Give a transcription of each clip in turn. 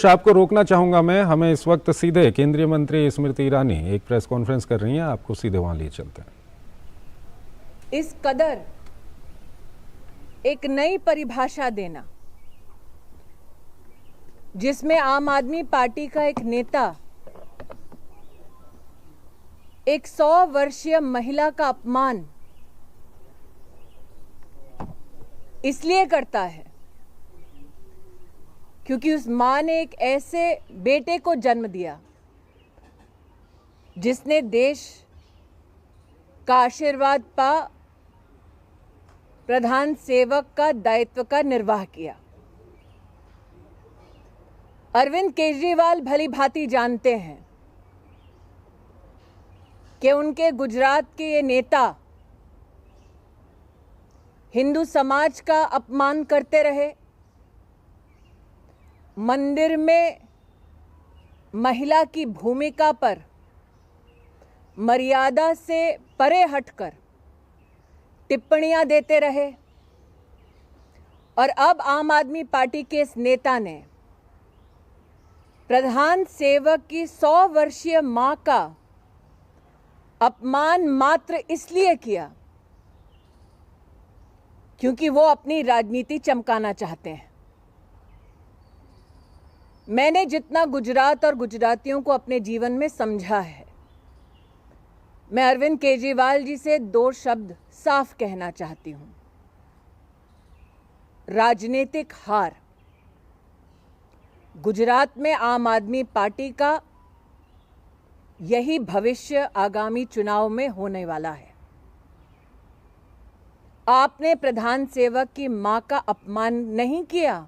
आपको रोकना चाहूंगा मैं। हमें इस वक्त सीधे केंद्रीय मंत्री स्मृति ईरानी एक प्रेस कॉन्फ्रेंस कर रही हैं, आपको सीधे वहां लिए चलते हैं। इस कदर एक नई परिभाषा देना जिसमें आम आदमी पार्टी का एक नेता एक 100 वर्षीय महिला का अपमान इसलिए करता है क्योंकि उस मां ने एक ऐसे बेटे को जन्म दिया जिसने देश का आशीर्वाद पा प्रधान सेवक का दायित्व का निर्वाह किया। अरविंद केजरीवाल भली भांति जानते हैं कि उनके गुजरात के ये नेता हिंदू समाज का अपमान करते रहे, मंदिर में महिला की भूमिका पर मर्यादा से परे हटकर टिप्पणियां देते रहे और अब आम आदमी पार्टी के इस नेता ने प्रधान सेवक की 100 वर्षीय मां का अपमान मात्र इसलिए किया क्योंकि वो अपनी राजनीति चमकाना चाहते हैं। मैंने जितना गुजरात और गुजरातियों को अपने जीवन में समझा है, मैं अरविंद केजरीवाल जी से 2 शब्द साफ कहना चाहती हूं। राजनीतिक हार। गुजरात में आम आदमी पार्टी का यही भविष्य आगामी चुनाव में होने वाला है। आपने प्रधान सेवक की मां का अपमान नहीं किया,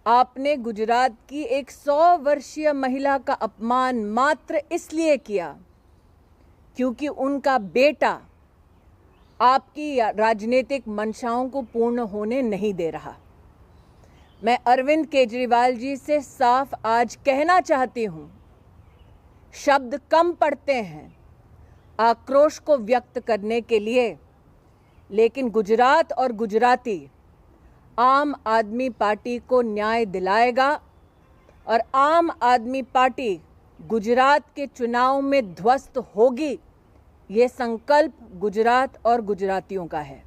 आपने गुजरात की एक 100 वर्षीय महिला का अपमान मात्र इसलिए किया क्योंकि उनका बेटा आपकी राजनीतिक मंशाओं को पूर्ण होने नहीं दे रहा। मैं अरविंद केजरीवाल जी से साफ आज कहना चाहती हूं, शब्द कम पड़ते हैं आक्रोश को व्यक्त करने के लिए, लेकिन गुजरात और गुजराती आम आदमी पार्टी को न्याय दिलाएगा और आम आदमी पार्टी गुजरात के चुनाव में ध्वस्त होगी। ये संकल्प गुजरात और गुजरातियों का है।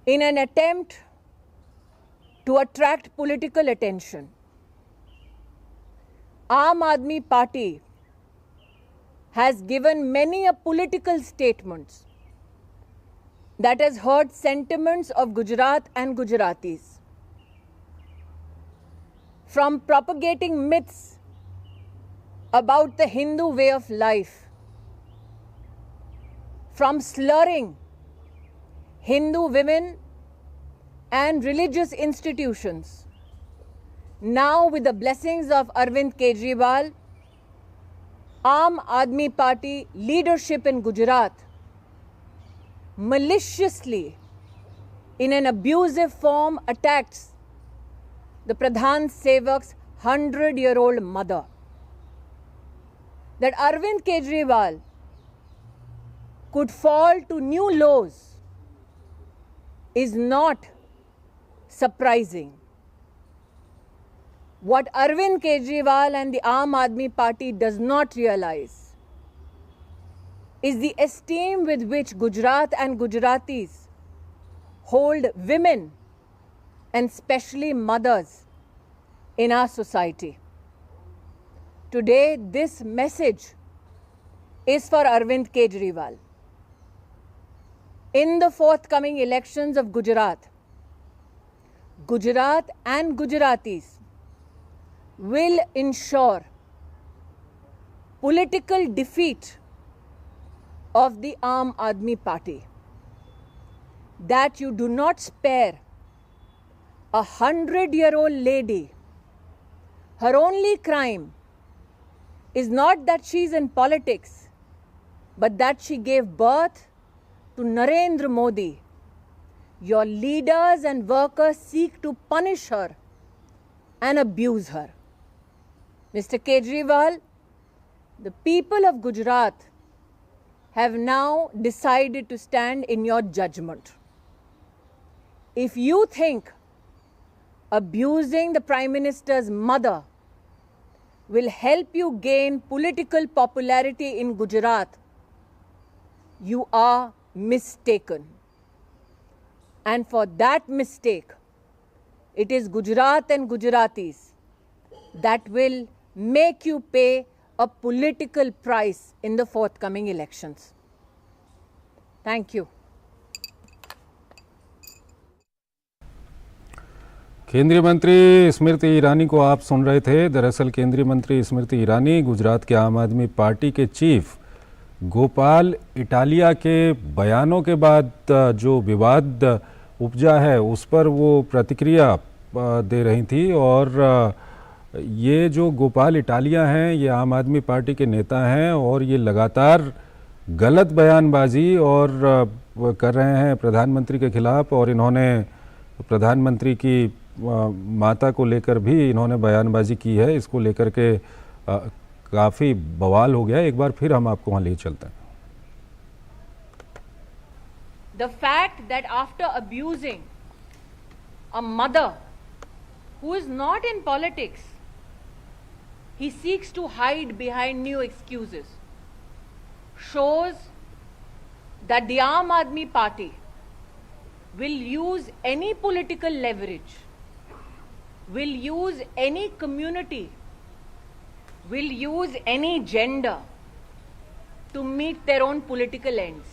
In an attempt to attract political attention, Aam Aadmi Party has given many a political statements that has hurt sentiments of Gujarat and Gujaratis. From propagating myths about the Hindu way of life, from slurring Hindu women and religious institutions. Now, with the blessings of Arvind Kejriwal, Aam Aadmi Party leadership in Gujarat maliciously, in an abusive form, attacks the Pradhan Sevak's 100-year-old mother. That Arvind Kejriwal could fall to new lows is not surprising. What Arvind Kejriwal and the Aam Aadmi Party does not realize is the esteem with which Gujarat and Gujaratis hold women and especially mothers in our society. Today, this message is for Arvind Kejriwal. In the forthcoming elections of Gujarat, Gujarat and Gujaratis will ensure political defeat of the Aam Aadmi Party. That you do not spare a 100-year-old lady. Her only crime is not that she is in politics, but that she gave birth to Narendra Modi. Your leaders and workers seek to punish her and abuse her. Mr. Kejriwal, the people of Gujarat have now decided to stand in your judgment. If you think abusing the Prime Minister's mother will help you gain political popularity in Gujarat, you are mistaken. And for that mistake, it is Gujarat and Gujaratis that will make you pay a political price in the forthcoming elections. Thank you. केंद्रीय मंत्री स्मृति ईरानी को आप सुन रहे थे। दरअसल केंद्रीय मंत्री स्मृति ईरानी गुजरात के आम आदमी पार्टी के चीफ गोपाल इटालिया के बयानों के बाद जो विवाद उपजा है उस पर वो प्रतिक्रिया दे रही थी। और ये जो गोपाल इटालिया हैं ये आम आदमी पार्टी के नेता हैं और ये लगातार गलत बयानबाजी और कर रहे हैं प्रधानमंत्री के खिलाफ। और इन्होंने प्रधानमंत्री की माता को लेकर भी इन्होंने बयानबाजी की है। इसको लेकर के काफ़ी बवाल हो गया। एक बार फिर हम आपको वहाँ ले चलते हैं। The fact that after abusing a mother who is not in politics, he seeks to hide behind new excuses, shows that the Aam Aadmi Party will use any political leverage, will use any community, will use any gender to meet their own political ends.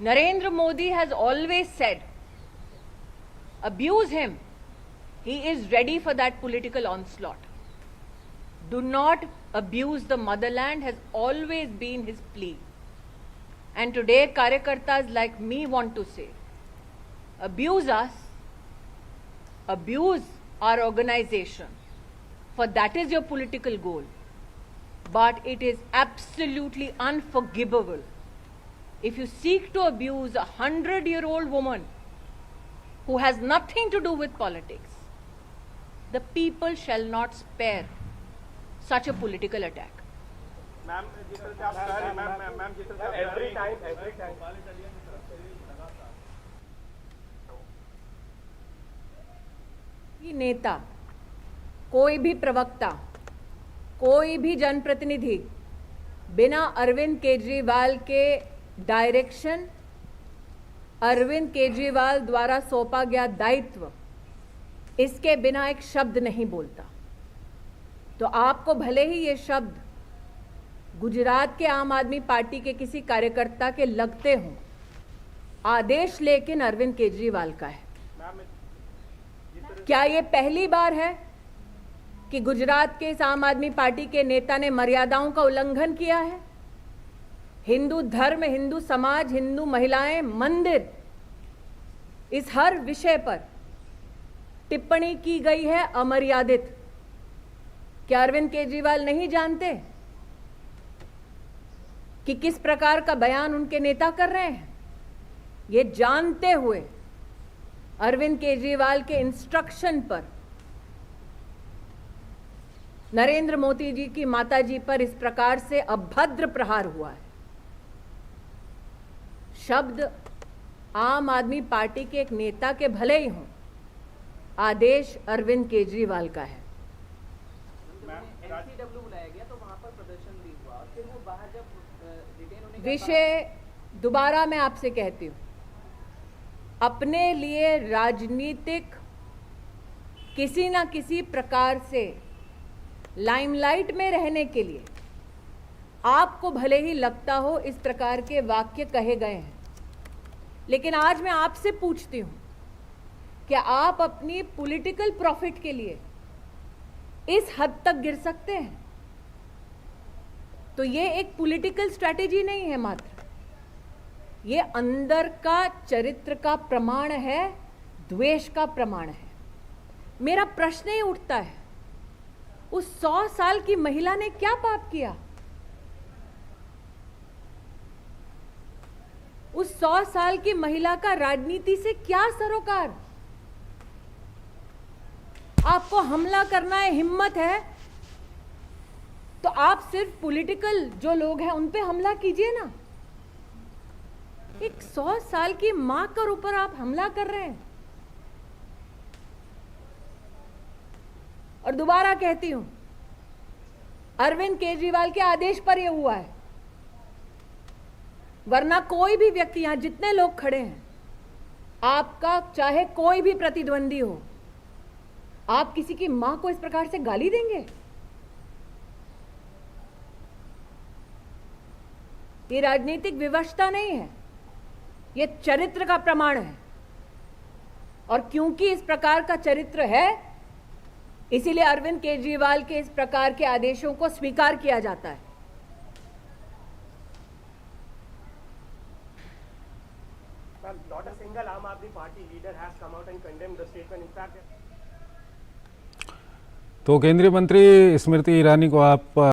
Narendra Modi has always said, abuse him, he is ready for that political onslaught. Do not abuse the motherland has always been his plea. And today Karyakartas like me want to say, abuse us, abuse our organization, for that is your political goal. But it is absolutely unforgivable if you seek to abuse a 100-year-old woman who has nothing to do with politics. The people shall not spare such a political attack. Ma'am जिस तरह से आप ma'am जिस तरह से every time नेता, कोई भी प्रवक्ता, कोई भी जनप्रतिनिधि बिना अरविंद केजरीवाल के डायरेक्शन, अरविंद केजरीवाल द्वारा सौंपा गया दायित्व, इसके बिना एक शब्द नहीं बोलता। तो आपको भले ही ये शब्द गुजरात के आम आदमी पार्टी के किसी कार्यकर्ता के लगते हों, आदेश लेकिन अरविंद केजरीवाल का है। क्या ये पहली बार है कि गुजरात के इस आम आदमी पार्टी के नेता ने मर्यादाओं का उल्लंघन किया है? हिंदू धर्म, हिंदू समाज, हिंदू महिलाएं, मंदिर, इस हर विषय पर टिप्पणी की गई है अमर्यादित। क्या अरविंद केजरीवाल नहीं जानते कि किस प्रकार का बयान उनके नेता कर रहे हैं? ये जानते हुए अरविंद केजरीवाल के इंस्ट्रक्शन पर नरेंद्र मोदी जी की माताजी पर इस प्रकार से अभद्र प्रहार हुआ है। शब्द आम आदमी पार्टी के एक नेता के भले ही हों, आदेश अरविंद केजरीवाल का है। एनसीडब्ल्यू बुलाया गया तो वहां पर प्रदर्शन भी हुआ और फिर वो बाहर जब रिटेन होने विषय दोबारा मैं आपसे कहती हूं, अपने लिए राजनीतिक किसी ना किसी प्रकार से लाइमलाइट में रहने के लिए आपको भले ही लगता हो इस प्रकार के वाक्य कहे गए हैं, लेकिन आज मैं आपसे पूछती हूं, क्या आप अपनी पॉलिटिकल प्रॉफिट के लिए इस हद तक गिर सकते हैं? तो ये एक पॉलिटिकल स्ट्रैटेजी नहीं है, मात्र ये अंदर का चरित्र का प्रमाण है, द्वेष का प्रमाण है। मेरा प्रश्न ही उठता है, उस 100 साल की महिला ने क्या पाप किया? उस 100 साल की महिला का राजनीति से क्या सरोकार? आपको हमला करना है, हिम्मत है, तो आप सिर्फ पॉलिटिकल जो लोग हैं उन पे हमला कीजिए ना। एक 100 साल की मां के ऊपर आप हमला कर रहे हैं। और दोबारा कहती हूं, अरविंद केजरीवाल के आदेश पर यह हुआ है, वरना कोई भी व्यक्ति, यहां जितने लोग खड़े हैं, आपका चाहे कोई भी प्रतिद्वंदी हो, आप किसी की मां को इस प्रकार से गाली देंगे? ये राजनीतिक विवशता नहीं है, ये चरित्र का प्रमाण है। और क्योंकि इस प्रकार का चरित्र है, इसीलिए अरविंद केजरीवाल के इस प्रकार के आदेशों को स्वीकार किया जाता है। Well, not a single Aam Aadmi Party leader has come out and condemned the statement. In fact, तो केंद्रीय मंत्री स्मृति ईरानी को आप